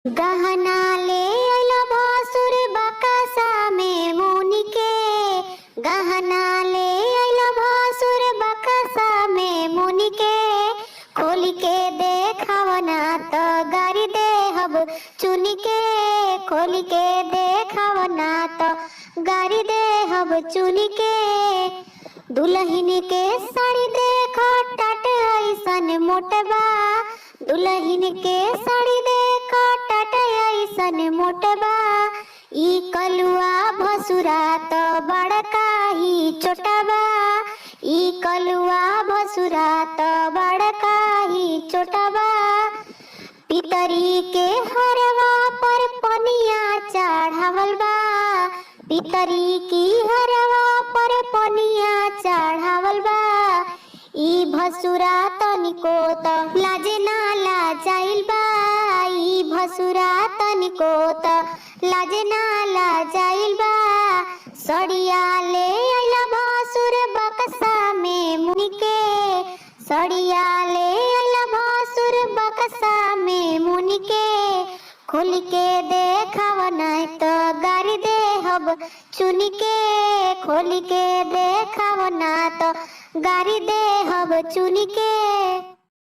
गहना ले अइलो भसुर बकसा में मुनि के। गहना ले अइलो भसुर बकसा में मुनि के। खोल के देखावना तो गारी देहब चुनी के। खोल के देखावना तो गारी देहब चुनी के। दुल्हन के साड़ी देखो टट ऐसन मोटबा। दुल्हन के साड़ी देखो टट ऐसन मोटबा। ई कलुआ भसुरा तो बड़का ही छोटबा। ई कलुआ भसुरा तो बड़का ही छोटबा। पितरी के हरवा पर पनिया चढ़ावल बा। पितरी की हरवा पर पनिया चढ़ावल बा। ई भसुरा तनिको त लाजे ना लाजाइल बा। ई भसुरा तनिको त लाजे ना लाजाइल बा। सड़िया ले अइला भसुर बक्सा में मुनि के। सड़िया ले अइला भसुर बक्सा में मुनि के। खोल के देखावना तो गारी देहब चुनी के। खोल के देखावना तो गारी देहब चुनी के।